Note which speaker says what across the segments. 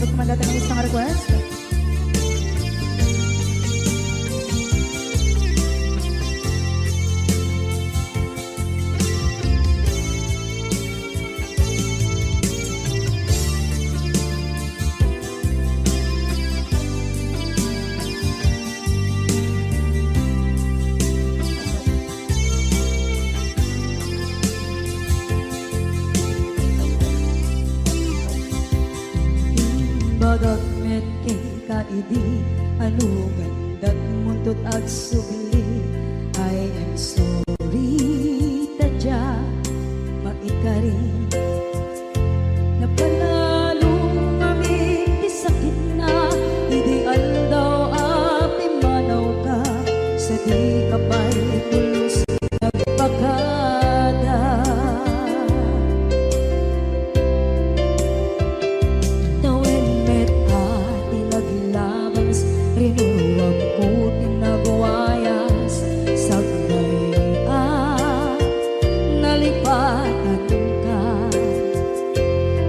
Speaker 1: Sabot kumandata ng isang request.
Speaker 2: Bagat met kay kaidi anugan dat muntot ag sugli. I am sorry tadya maikari napanalo kami isakit na ideal daw api manaw ka sa di kapay pulos nagpakada. Rinuwag ko tinagwayas sagnay nalipatan ka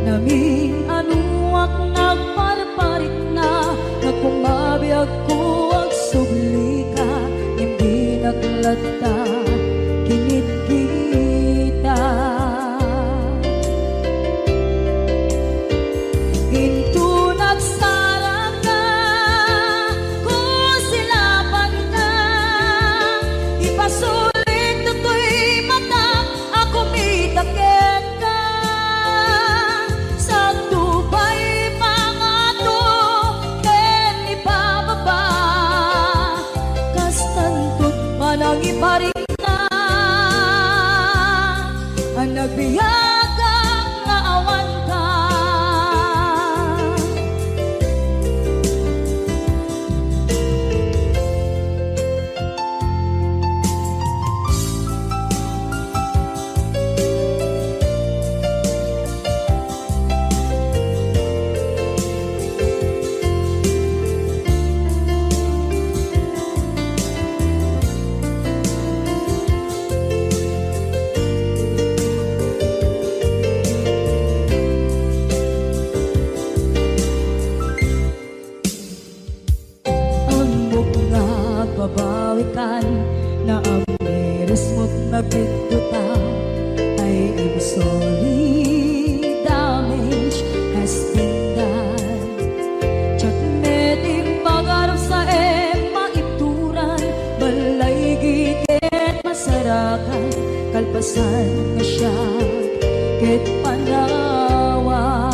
Speaker 2: namin anuak nagparparit na nagpumabiyag ko ang sugli ka hindi naglata kinit kita into nagsarang ka sulit to'y mata ako mitakit ka sa tubay mga to ken ibababa kastantot manang iparin na ang nagbiyagang nga awan ka. Babawikan na ang meres mo't nagpituta. I am sorry, damage has been done. Tsak meting magarap sa maituran balay giket masarakan kalpasan nga siya ket panawa.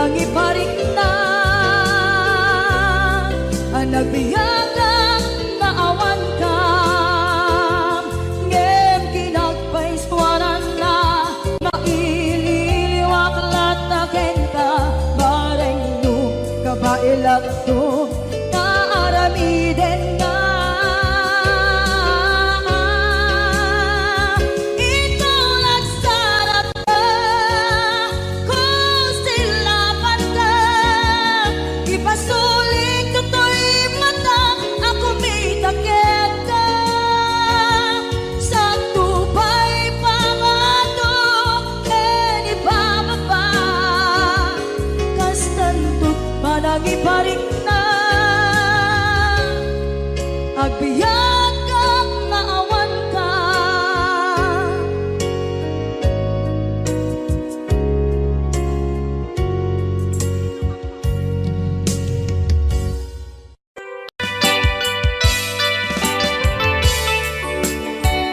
Speaker 2: Iparing na ang nagbiyagang naawan ka ngem kinagpaiswanan na maililiwak lataken ka bareng no kabailak to naaramiden na sulit to'y mata ako mitakit ka sa tubay pangato ken ibababa kastantot manang iparing na agbiyak kang naawan ka.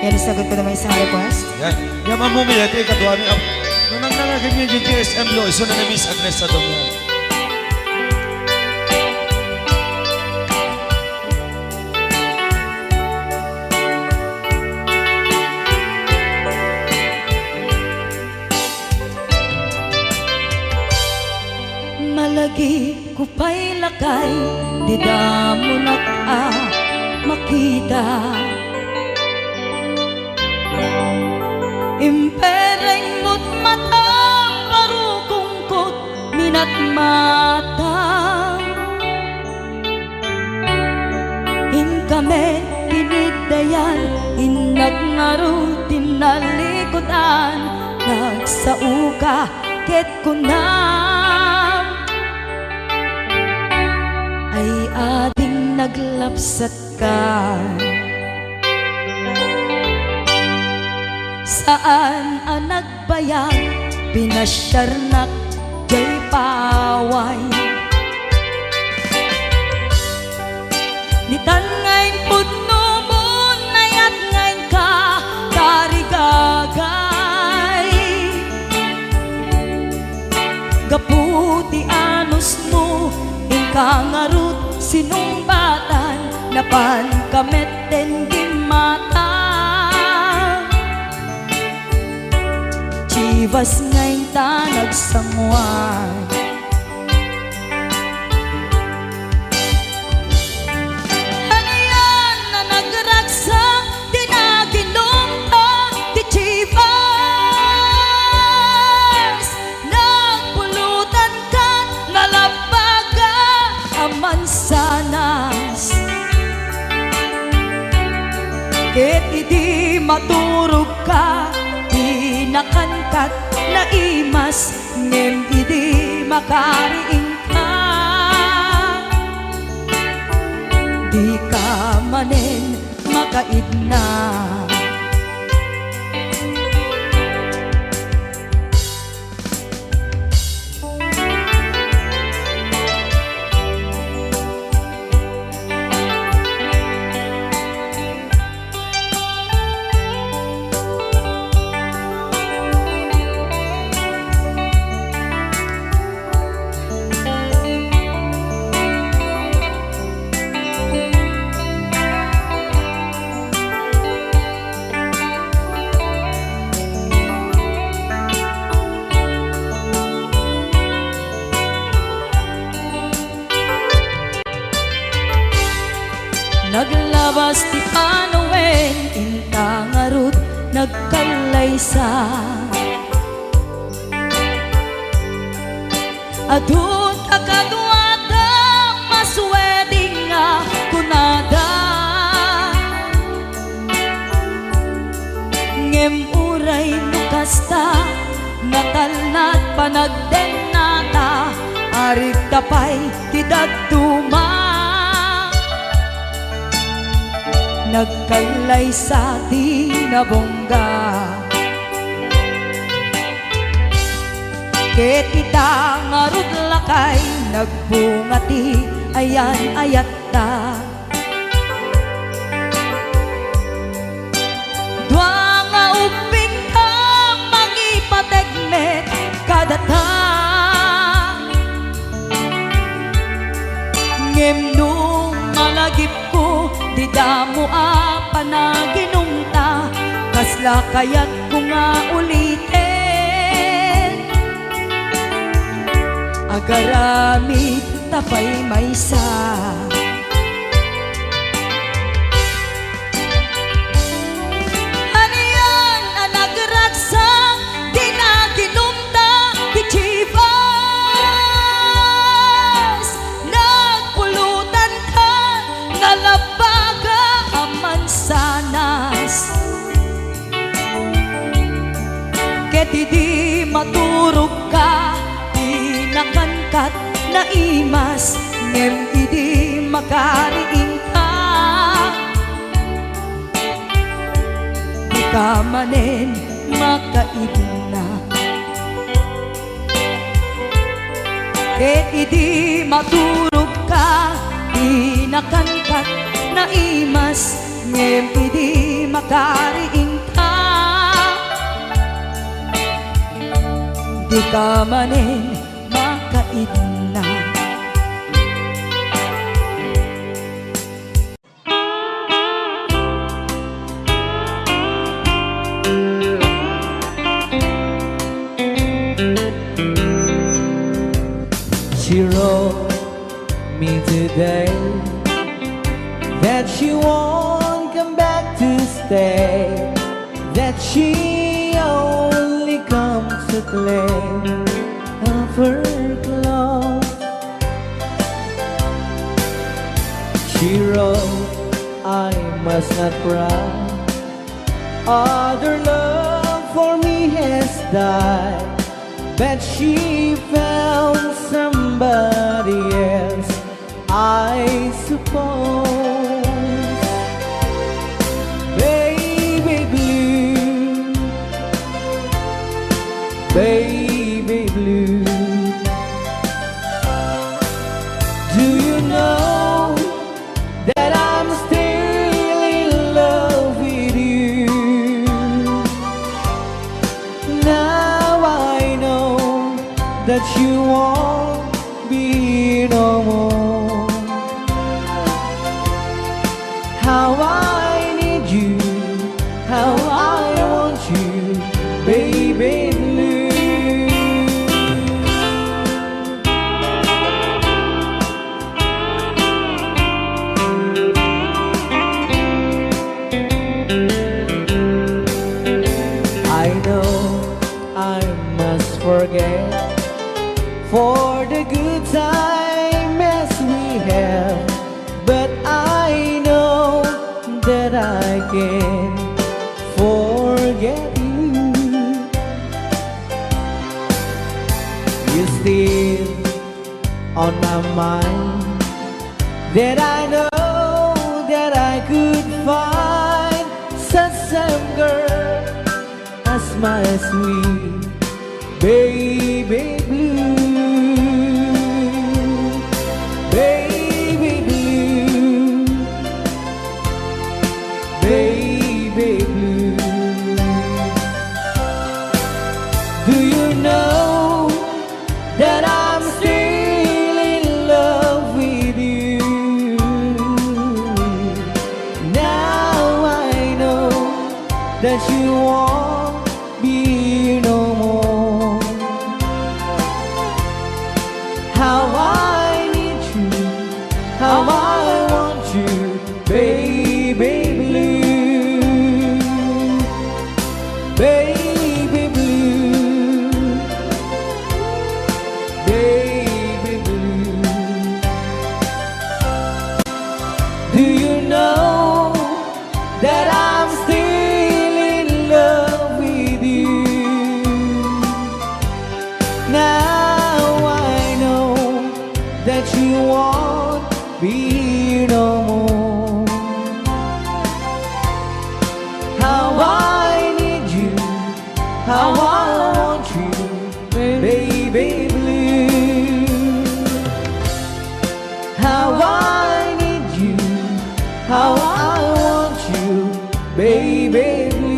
Speaker 1: Yan, isagot ko naman isang request.
Speaker 3: Yan. Yan, mamumili. Ito yung kadwa niya. Nung nangnangagin niya yung GSM lo, iso na Miss Agnes sa doon.
Speaker 2: Malagi ko pa'y lakay, di damo nak makita. Impereng mo't mata parukungkot minat mata. Inkamen tinigdayan inagnaro tinalikodan nagsauka ket kunam ay ading naglapsat ka. Saan ang nagbayag pinasyarnak jay paway. Nitan ngayon pudno mo nayat ngayon ka tarigagay. Gaputi anus mo ingkangarut sinumbatan napan kameten gimata. Chivas ngayon ta nagsamuan. Ano yan na nagragsak tinaginom ta di Chivas. Nagpulutan ka nalabaga ang mansanas. Ket idi maturog ka nakankat na imas ngem idi makariing ka. Di ka manen makaidna. Naglabas ti Panoen intangarut nagkalaysa. Adun kakadwada masweding nga kunada. Ngem uray nukasta natalnat panagden nata arit tapay ti dagduma. Nagkalay sa tinabongga. Ket ita ngarud lakay nagbungati ayan ayat ta. Dua nga uping ka mangipategmet kadata. Ngem nung malagip ko di damo panaginumta kasla kayat ko nga ulitin. Agaramid tapay maysa. Ano yan ang nagragsak di naginumta di Chivas. Nagpulutan ka nalabaga sanas. Ket idi maturog ka di nakankat na imas ngem idi makariing ka. Di ka manen makaidna. Ket idi maturog ka di nakankat na imas ngem idi makariing ka. Di ka manen makaidna.
Speaker 4: She wrote me today that she won't come back to stay, that she only comes to claim of her clothes. She wrote, I must not cry, other love for me has died, but she found somebody else, I suppose. Baby blue, baby blue, do you know that I'm still in love with you? Now I know that you won't be no more. How I need you, how I want you, baby blue. I know I must forget for the good times we have, but I know that I can forget you. You're still on my mind, that I know that I could find such a girl as my sweet baby blue, baby blue, baby blue. Do you know that I'm still in love with you? Now I know that you won't be no more. How I need you, how I want you, baby blue, baby blue, baby blue. Do you know that I'm still in love with you? Now I know that you won't be no more. How I need you, how I want you, baby blue. How I need you, how I want you, baby blue.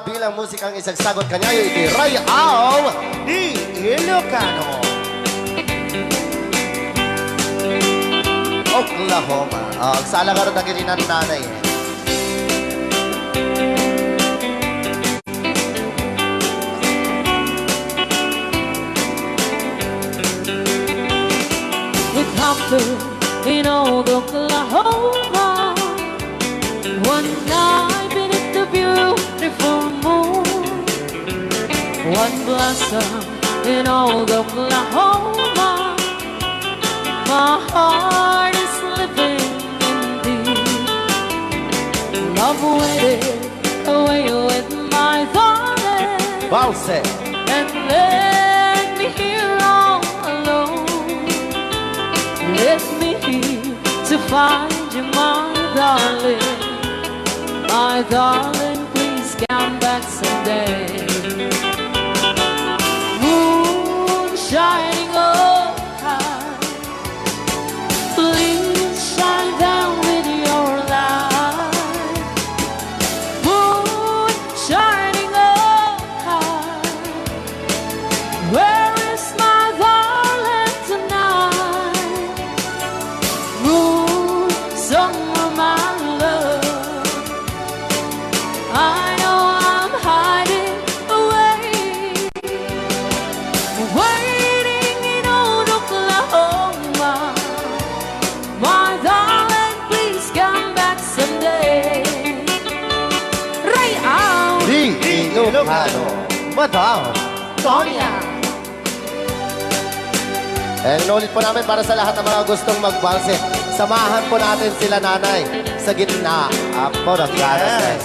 Speaker 5: Bilang musik ang isang sagot kanya ay Ray Au di Ilocano, Oklahoma. Ang sala ka rin na gininan nanay.
Speaker 6: With Compton in old Oklahoma, one night beneath the beautiful moon, one blossom in old Oklahoma, my heart is living in thee. Love waited away with my darling,
Speaker 5: Bounce it.
Speaker 6: and let me here all alone. Let me here to find you, my darling. My darling, please come back someday. Moon shining oh high, please shine down with your light. Moon shining oh high, where is my darling tonight? Moon, summer, my love, I know I'm high
Speaker 5: Ilocano, Madam
Speaker 6: Sonia.
Speaker 5: And inulit po namin para sa lahat ng mga gustong magbalse. Samahan po natin sila nanay sa gitna. Ako, nagkaras.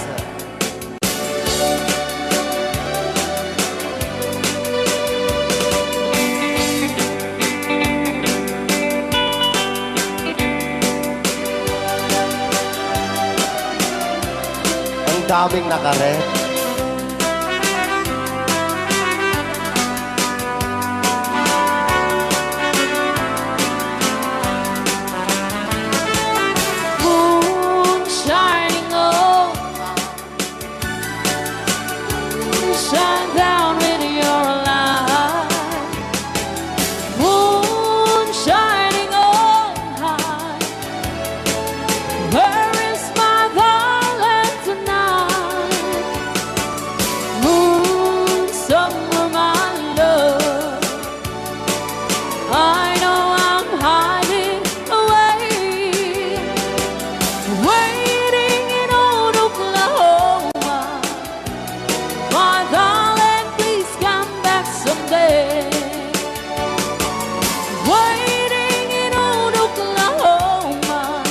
Speaker 5: Ang daming nakaret.
Speaker 6: Moon shining on, shine down with your light. Moon shining on high. Where is my darling tonight? Moon, summer, my love. I know I'm hiding away, waiting in old Oklahoma. My darling, please come back someday. Waiting in old Oklahoma.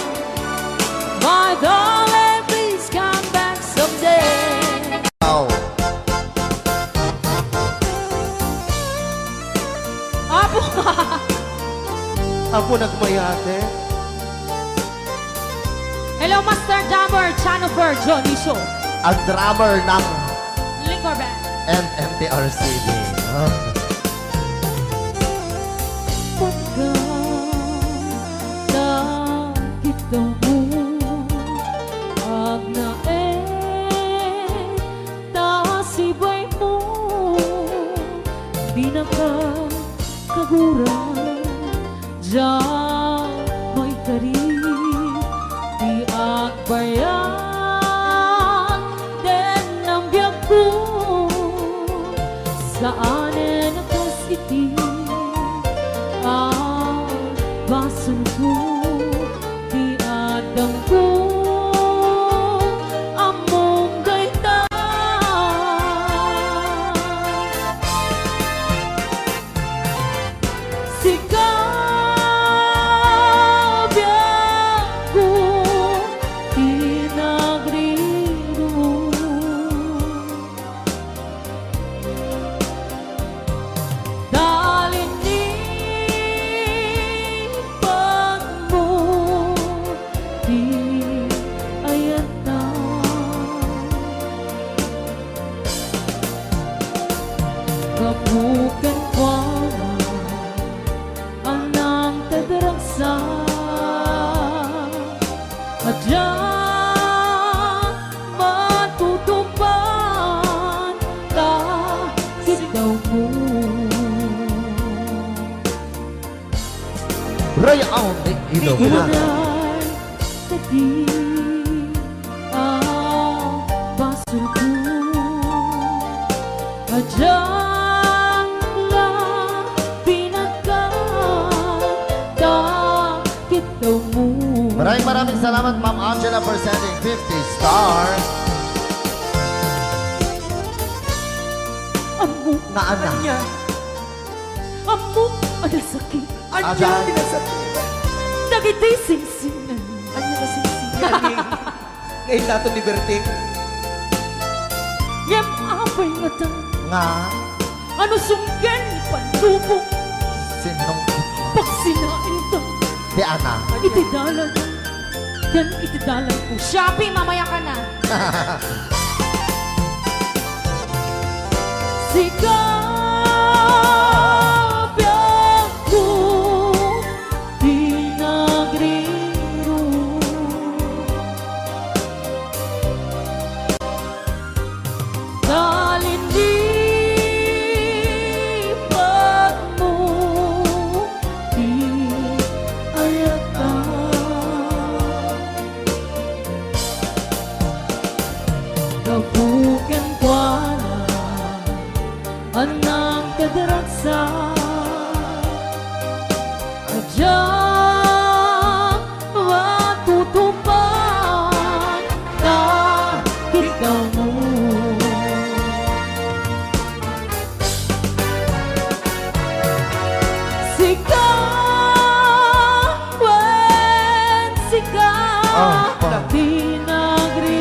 Speaker 6: My darling, please come back someday.
Speaker 5: Wow.
Speaker 6: Apo!
Speaker 5: Ako nagmayate.
Speaker 6: Hello, Master Jammer, Chanover, Johnny Show,
Speaker 5: Ang drummer ng
Speaker 6: Liquor Band.
Speaker 5: MMTRCB.
Speaker 6: Pagkata kita mo ag nae tasibay mo di nakakagura diyan may kari di agbayan den ang biyak ko saan nakasiti ang baso ko di adang ko among gaita sikabyak ko di nagriro dalinipan mo di ayata kabukan ko anang tadaragsa at diyan matutupan ka ikaw mo.
Speaker 5: Raya ang Ilocano.
Speaker 6: Unay tadi ang basur ko at diyan lang pinagkakita mo.
Speaker 5: Maraming salamat, Ma'am Angela, for sending 50 stars.
Speaker 6: Amo
Speaker 5: Na anak.
Speaker 6: amo ada sakit
Speaker 5: Ajan.
Speaker 6: dagiti singsingan
Speaker 4: Anya na singsingan ni. Ngayon nato ni Berting.
Speaker 6: yam apay mata
Speaker 5: Nga.
Speaker 6: ano sunggan pandubong
Speaker 5: Sinong
Speaker 6: pagsinain ta
Speaker 5: di anak.
Speaker 6: itidalan yan itidalan ko Shopee mamaya ka na sikabyak ko di nagriro dalinipan mo di ayata kabukan ko anang kadaragsa sikat pinagriro.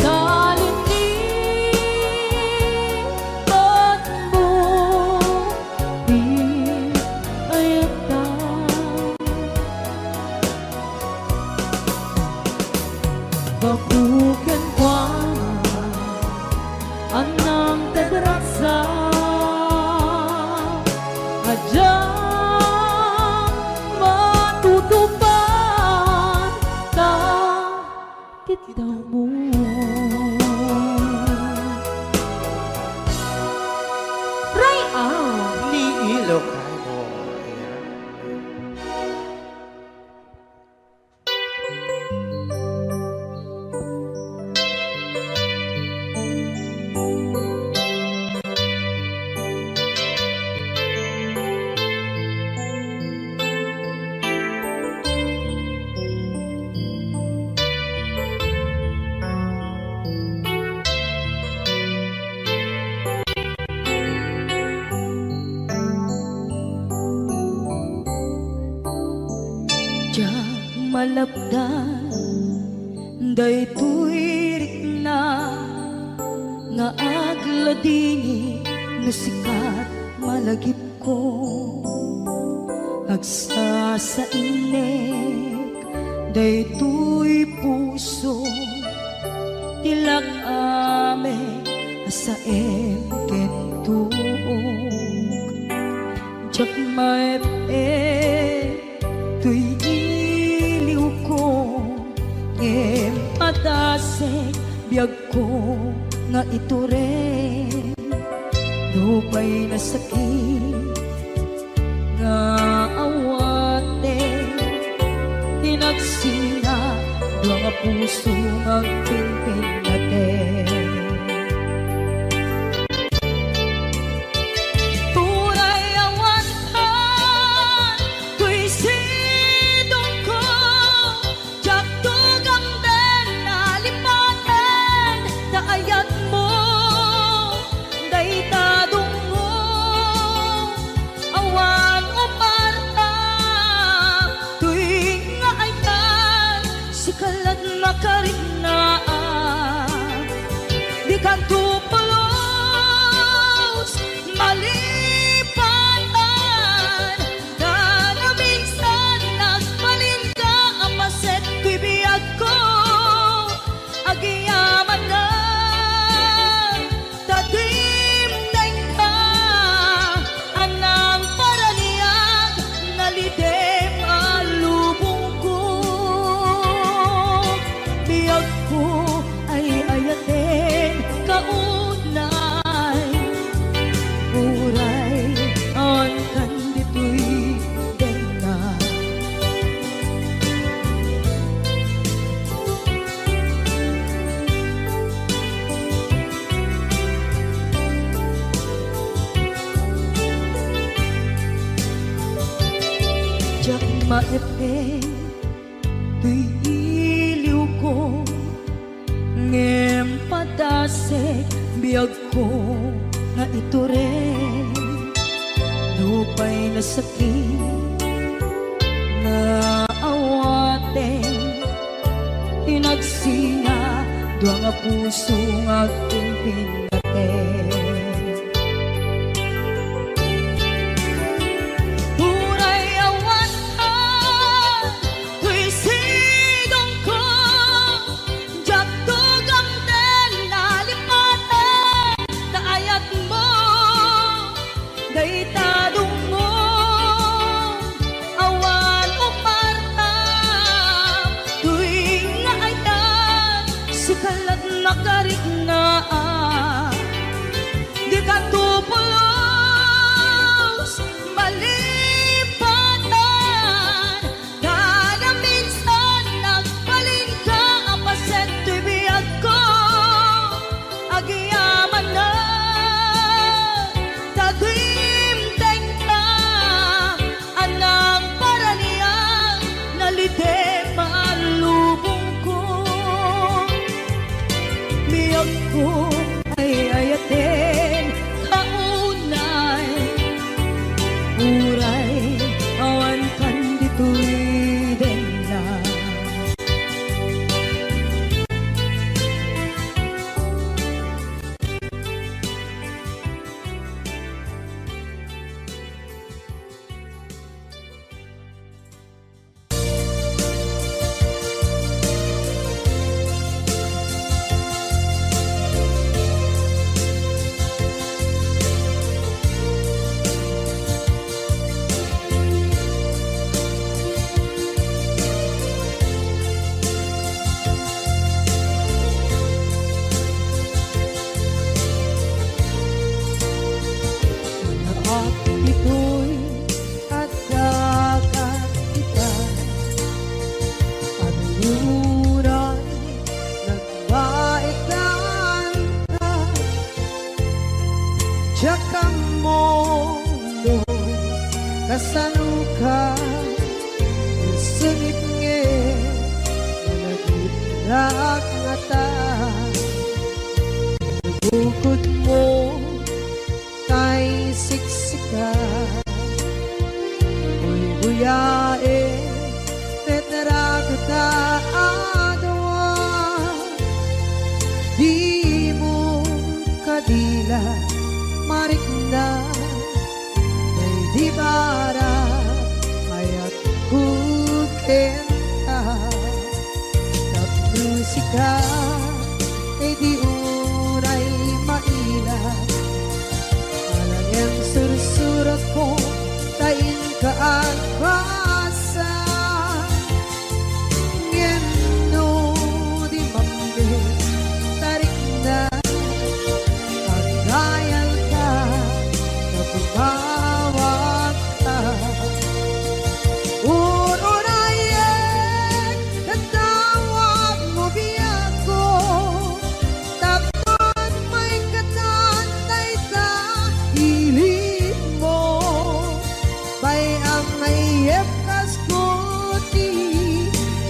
Speaker 6: Kalinipan mo di ayata. Bakuken kwa anang tadrasa adyang matutupan ta kita mo. Ray
Speaker 5: Ni Ilocano. Ayan.
Speaker 2: Diyak malabdan day tuwirik na nga agladingi no sikat malagip ko agsa sa inek day tuy puso tilak ame asaem kentuog jak may tuy iliw ko ngem atase biyag ko nga ito rin lupay na sakit nga awate tinagsina nga puso nga pinpinate. Di ka tupulos malipatan na na minsan nagbalin ka ang maset ko'y biyag ko agiyaman na tatimdeng ka anang paraniyag nalidem alubong ko biyag ko ay ayatin kaunay uray ang kandito'y dena. Jak maepeng tuy iliw ko ngem padase biyag ko nga ito rin lupay na sakit nga awate tinagsinga dua nga puso nga pinpinate. Sikalat nakarik na di ka tupulos malipatan kada minsan nagbalin ka ang paset to'y biyag ko agiyaman na tagimteng ka
Speaker 4: mundo kasaluka sengit nge malagit na ngata bukod mo kay siksika uy buyae petrago ta adwa di mo kadila marikna may di bara ayat kukenta tap musika ay di uray maila alang yang sursurat ko tain kaan basa ngeno di mambe tarik na pagdayal ka kapumawag ka ururayek katawag mo biyak ko tapos may katantay sa hilig mo bayang mayep kaskuti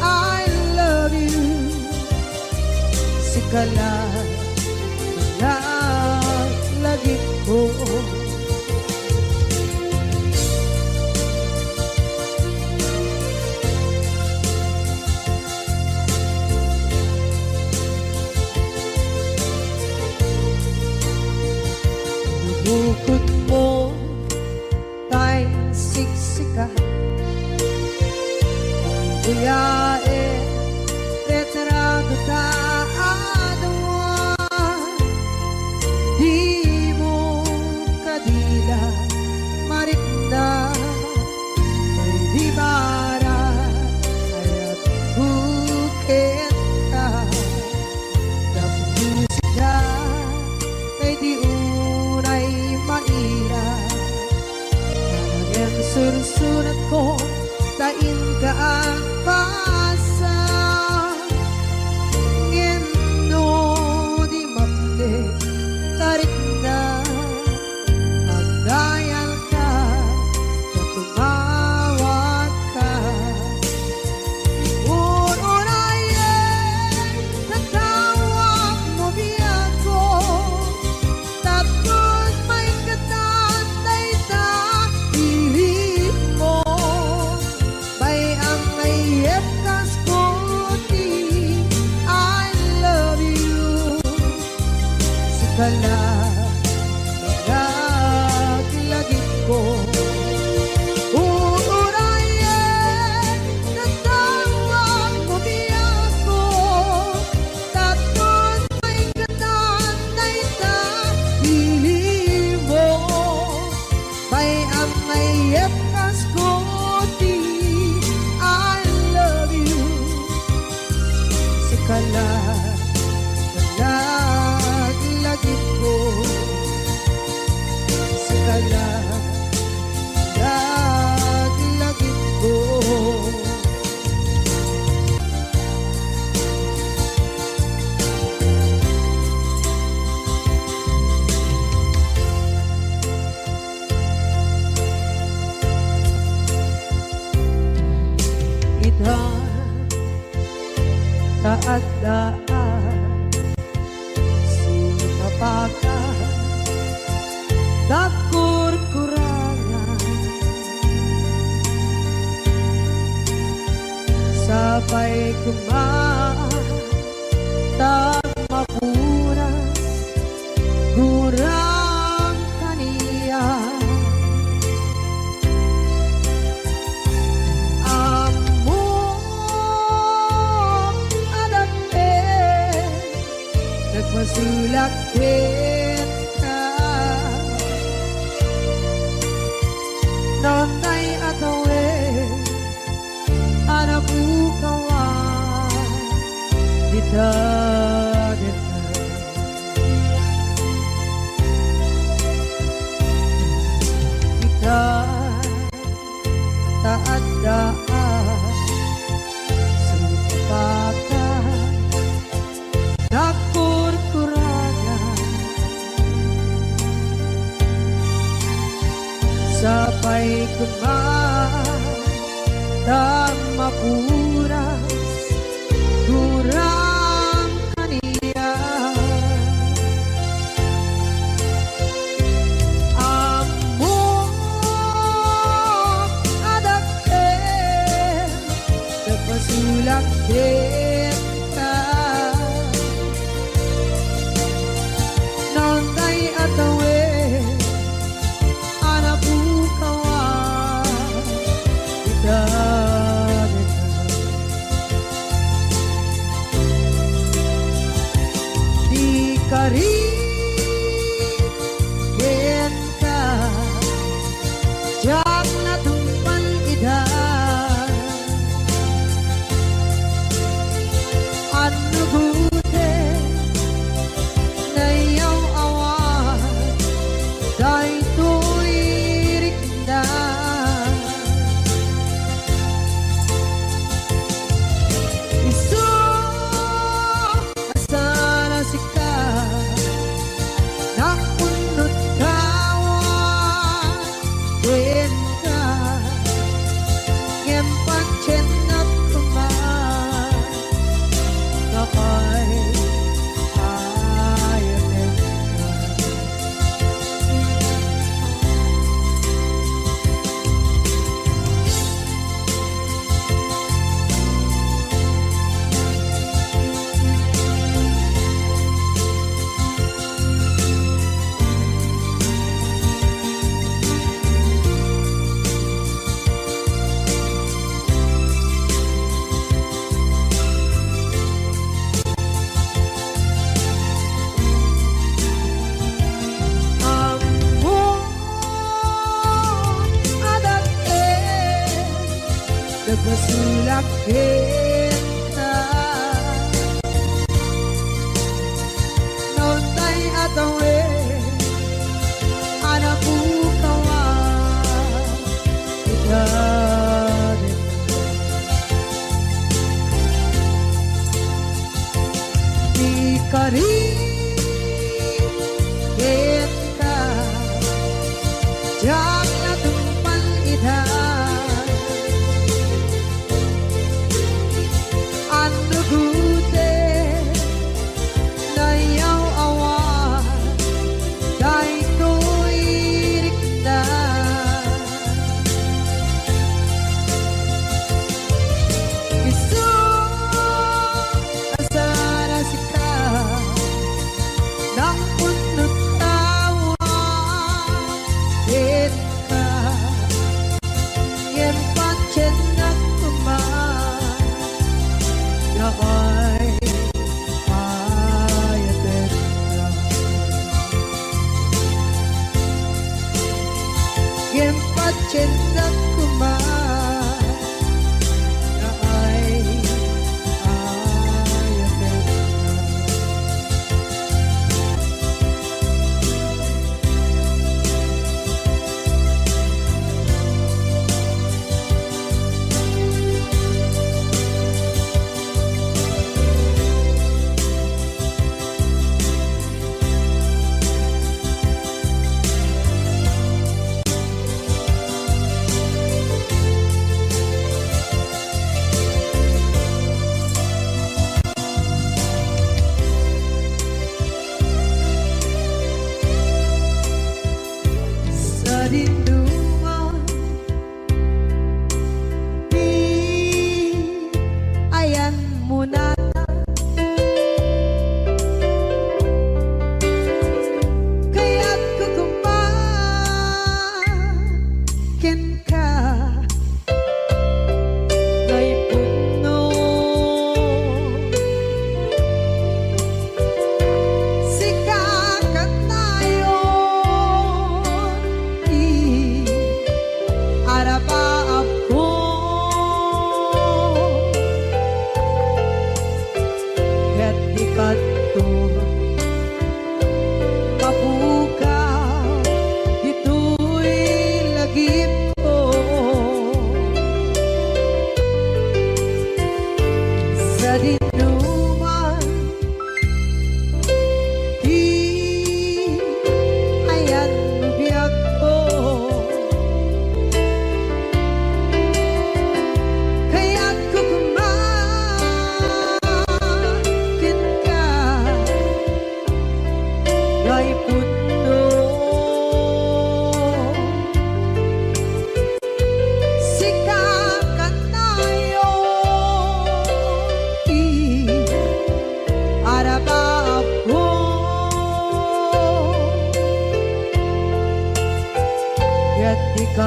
Speaker 4: I love you sikala lagi ko bukod mo tay siksika buyae petrago ta adwa di mo kadila marikna may di bara ayat bukit ka musika ay di unay maira ang sursurat ko tain ka ang pasa ngeno di mamde tarik na magdayal ka tumawag ka ururayen natawag mo biyak ko tapos may katantay sa hilig mo bayang mayep kaskuti I love you sikala lagi ko ururayen natawag mo biyak ko tapos may katantay sa hilig mo bayang mayep kaskuti I love you sikala lagi ko sikala lagi ko ita taadaan sinapaka takur-kurangan sabay kumaan tak mapunas kurang kaniya nagmasulak ka nonay atawe anabukawan dita kita taadaan selupakan takur-kurangan Sapay kumain Tang mapuras Kurang kaniya Amok adakten Nagpasulak din ka Nangay atawin Anak bukawan Idadin Di karin ka Diyak na tumpan idan Ano gute Na iyong awan Dahil tuwirik na Isu asana sika Nakunot kawan Din ka Ngempang chenap kuman Nakay ayatin ka Nagpasulak kita Noon tay atawin Anak bukawan Idadin Di karin kita Diyak na tumpan idan Ano gute na iyong awan Dahil tuwirik na Isu asana sika Nang punot tawa Din ka Ngem pachen na kuman Nakay ayatin ka Ngem pachen na kuman Nakay ayatin ka Sa dinduman Di ayan mo na Kaya't kukumakin ka Ngay puno Sikakat na yun Araba ako Ket di kanto Mapukaw Ito'y lagip ko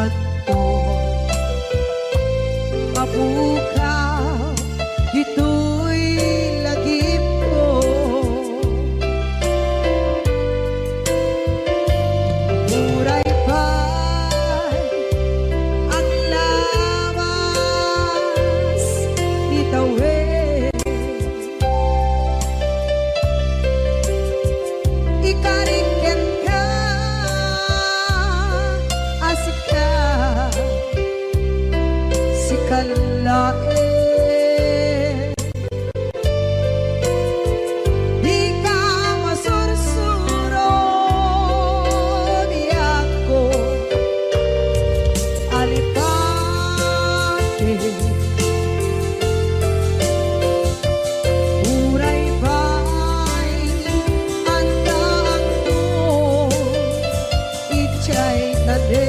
Speaker 4: kanton mabukaw dito'y lagip ko. Muray pa'y ang lawas ni tawid. Ikariken ka asika si kalae. Di ka masursuro niya ko alipate. Uray ba'y andaan ko ichay tade.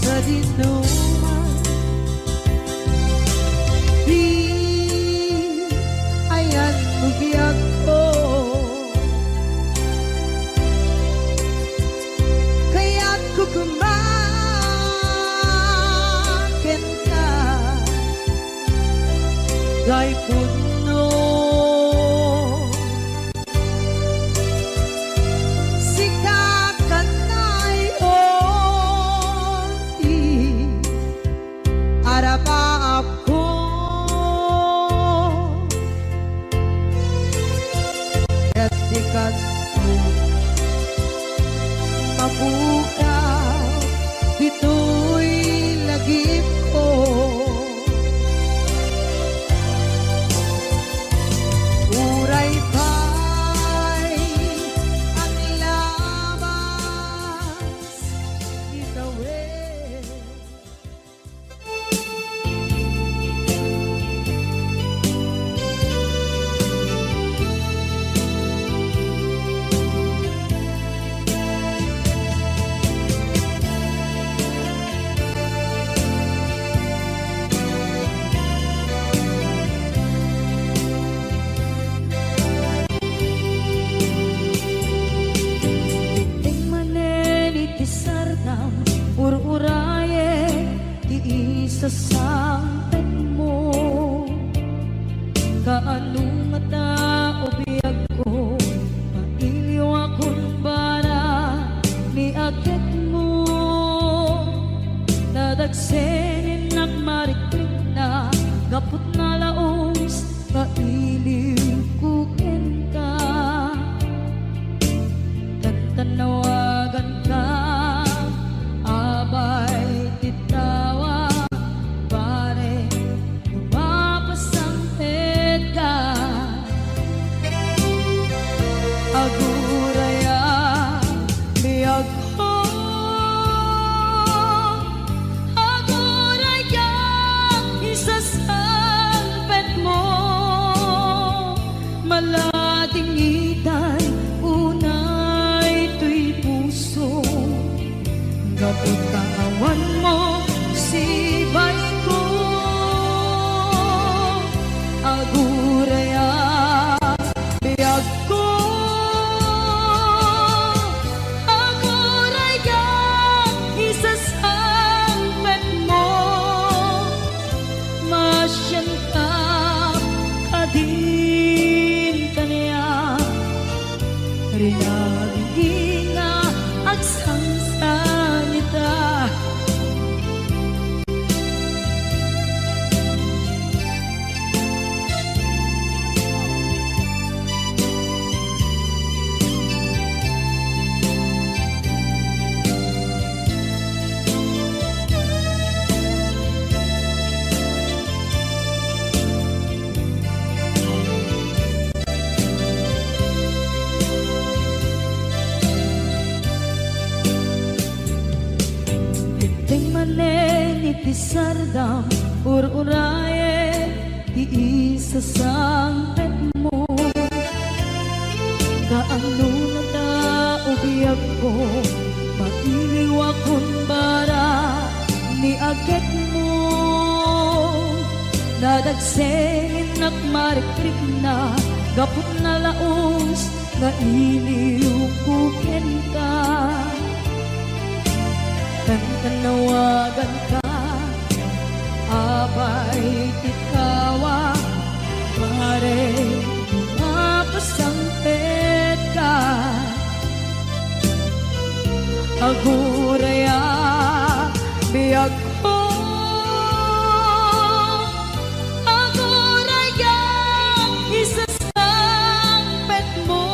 Speaker 4: Sa dinuman di ayan bugyak ko, kaya't kukumakin ka gay puno. Arapa ako etikat mo mabukaw dito'y lagip ko. Uray pa'y ang labas ni tawid. Ururaye di isa sampet mo kaanong mata o biyag ko mailiw akong bara ni akit mo nadagsenin ng marikrik na gapot na laos kailiw kukin ka tanawagan ka abay titawa pare mapasangpet ka aguraya biyag ko aguraya isasangpet mo malating itay unay tuy puso kaputawan mo si bay ko aguraya biyag ko aguraya isasangpet mo masyan ka kadin kanya rinaging agsangsanita
Speaker 2: Pisardam ururaye iisasangpet mo Kaano na ta ubiyag ko Mailiwa kun bara ni aget mo Nadagsengin nakmarikrik na Gapot na laos nga iniukuken ka Tanawagan ka Abay ikawa Pare mapasampet ka Aguraya biyag ko Aguraya isasampet mo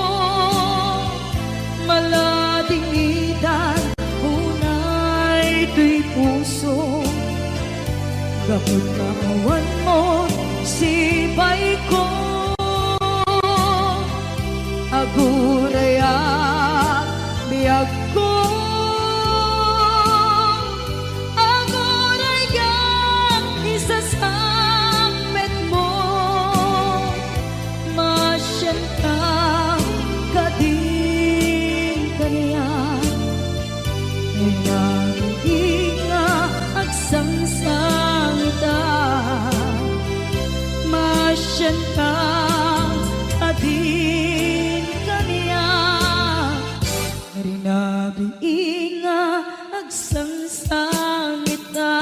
Speaker 2: Maladingitan unay tuy puso Gapot na awan mo sibay ko Aguraya biyag ko Aguraya isasampet mo Masyan ka kading kaniya Inga agsangsangita Masyan ka adin kaniya Rinabi inga agsangsangita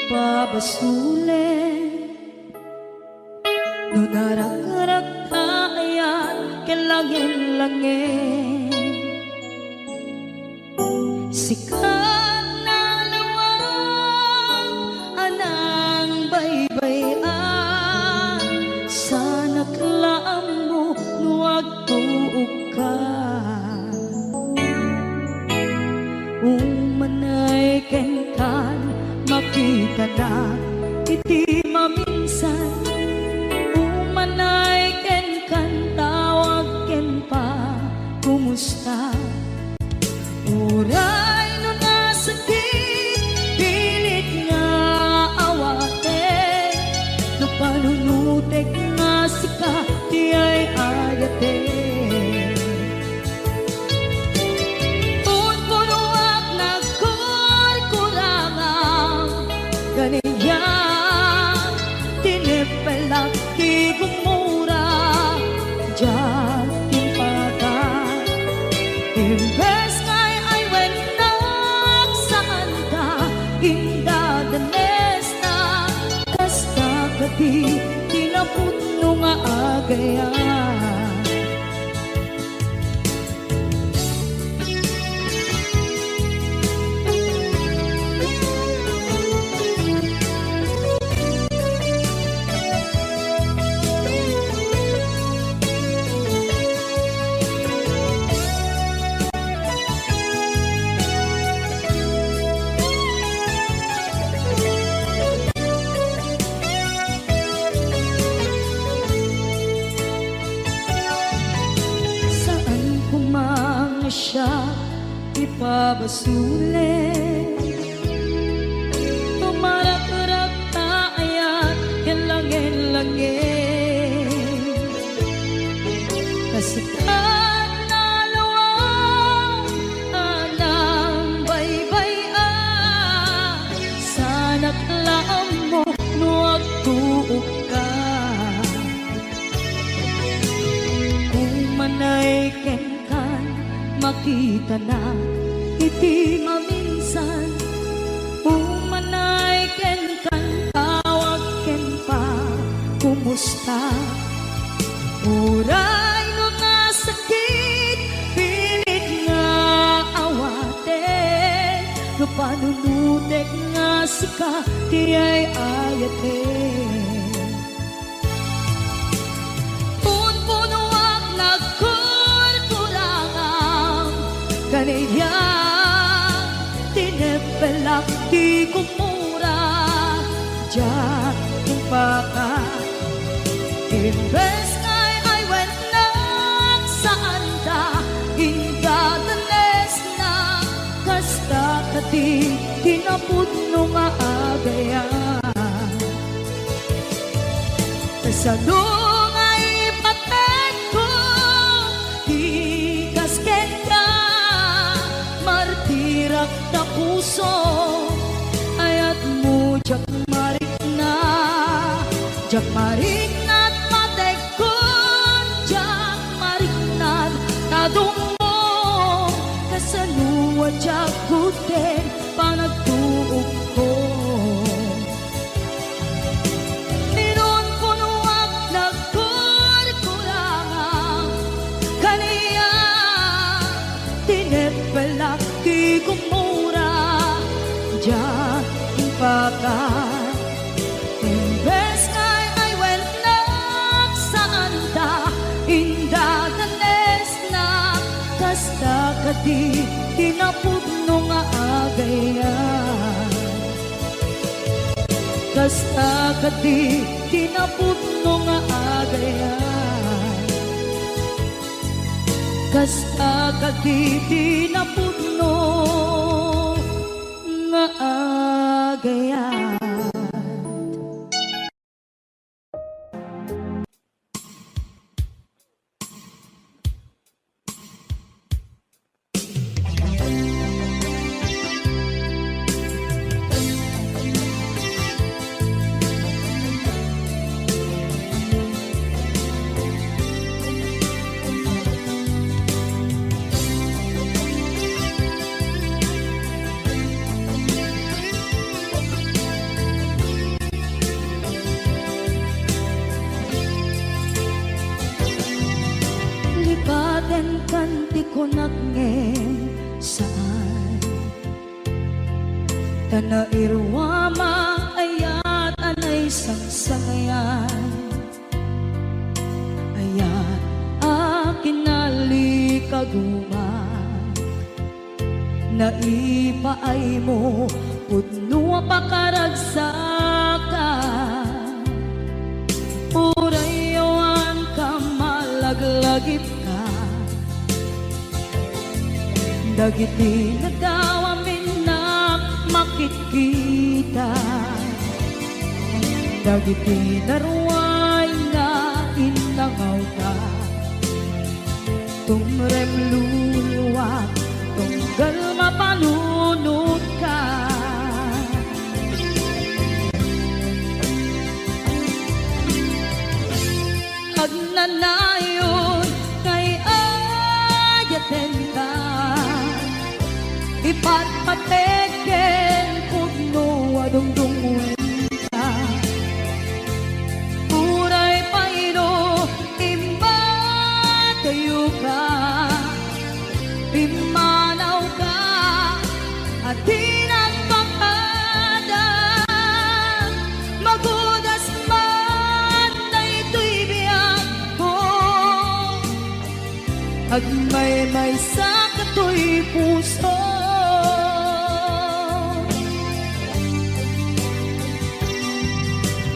Speaker 2: ipabasulit. Nudarak-darak ayan kilangin-langin. Sikat na lawang anang baybayan. Sana klaam mo nuwag tuog ka. Umanay kenkan makita na iti maminsan. Umanay kenkan tawag ken pa kumusta. Uray no nasakit pilit nga awate. No panunutek nga sika di ay ayate. Punpunuak na kurkurangang ganiya. Tinipelak di gumura diyan timpagan. Imbes ngay ay wenak saan ka indadanes na. Kasta kati tinaputno nga agayan. Saan kumanga siya ipabasulit. Tumarak-rak ayan kilangin-langin. Kasikat na lawang anang baybayan. Sana klaam mo nuwag tuog ka. Umanay kenkan makita na iti maminsan. Umanay kenkan tawag ken pa kumusta. Uray no nasakit pilit nga awate. No panunutek nga sika di ay ayate. Punpunuak na kurkurangang ganiya. Tinipelak di kumura diyan timpagan. Imbes ngay ay wenak saan ka indadanes na. Kasta kati tinaputno nga agayan. Kasadong ay patag ko di kasken ka. Martirak na puso ayat mo jak marik na. Jak marik na't matek ko. Jak marik na't tadong mo. Kasaluwa jak kuten panagtuog ko. Meron punuak na kurkurangang kaniya. Tinipelak di kumura diyan timpagan. Imbes ngay ay wenak saan ta indadanes na. Kasta kati tinaputno nga agayan. Kasta kati tinaputno nga agayan. Kasta kati tinaputno nga agayan. aten kanti ko nagngen saan Tana irwama ayat anay sangsangayan Ayat akin nalikaguma Naipaay mo pudno pakaragsakan Urayawan ka malaglagip ka Dagiti nagawamin na makikita Dagiti naruay na inangaw ka Tumrem luluwag tunggal mapalunod ka Agnanayon kay ayaten ka Ipatpateken pugno adungdungwen ka Uray paino imbatayo ka Pimanaw ka at tinagpakada Magudas man na ito'y biyak ko Agmay-may sa kato'y puso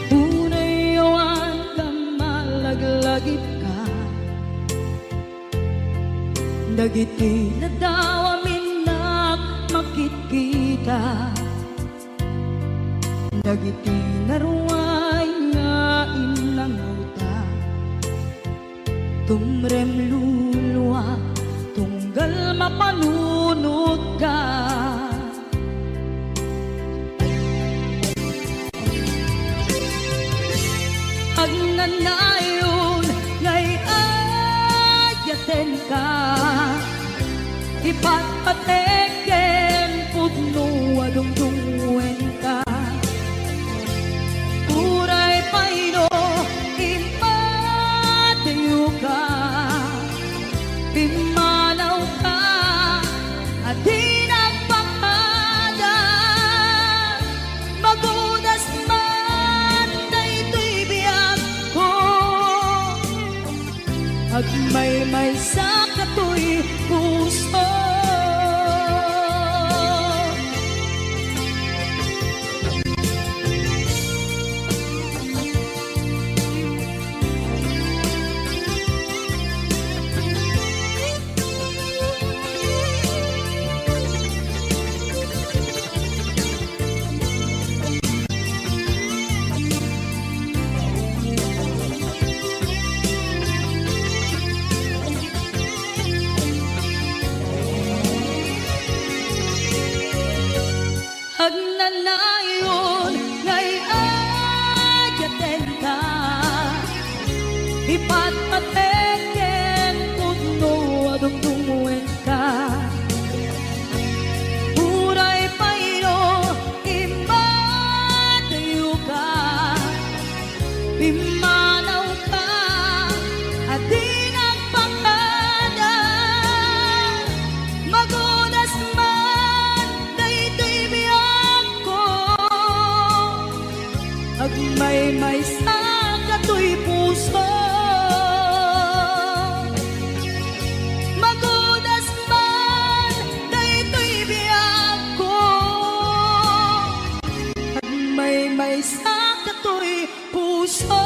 Speaker 2: Unayawan ka malaglagip ka Dagiti nadawamin na makikita Dagiti naruay nga inangaw ta Tumrem luluwa tunggal mapanunod ka Agnanayon ngay ayaten ka Ipatpateken pugno adungdungwen ka Uray paino impatayo ka Pimanaw ka at tinagpakada Magudas man na ito'y biyak ko Agmay-may sa kato'y puso Agnanayon ngay ayaten ka Ipatpateken pugno adungdungwen ka Uray paino imbatayo ka Pimanaw ka at tinagpakada Magudas man na ito'y biyak ko Agmay-may sa kato'y puso Magudas man na ito'y biyak ko Agmay-may sa kato'y puso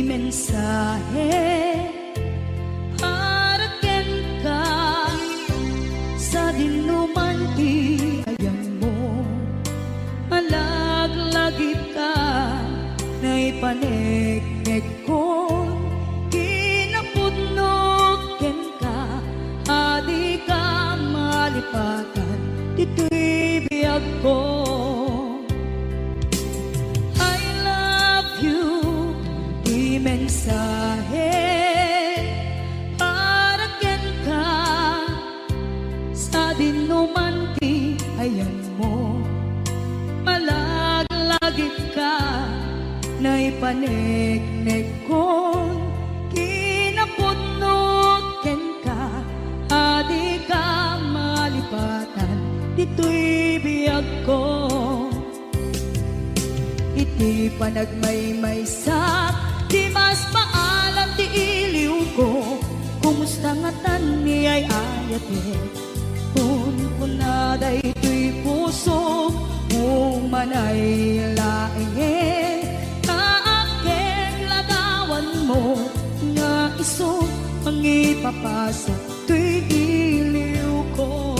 Speaker 2: mensahe haraken ka sa dinuman ti ayang mo malaglagip ka na ipaneknek ko kinapo mensahe para ken ka sa dinuman ti ayan mo malaglagit ka na ipanegnek kon kinapudnot ken ka adi ka malipatan dito'y biyag ko iti panagmaymaysak di mas maalam ti iliw ko kumusta nga tan ni ay ayate kun kunaday ito'y puso kung manay laing kaakeng ladawan mo nga iso ang ipapasa to'y iliw ko.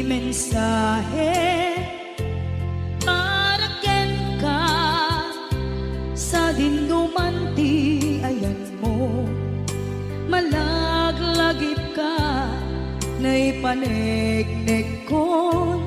Speaker 2: Mensahe para ken ka sa dinuman ti ayan mo malaglagip ka na ipanegnek kon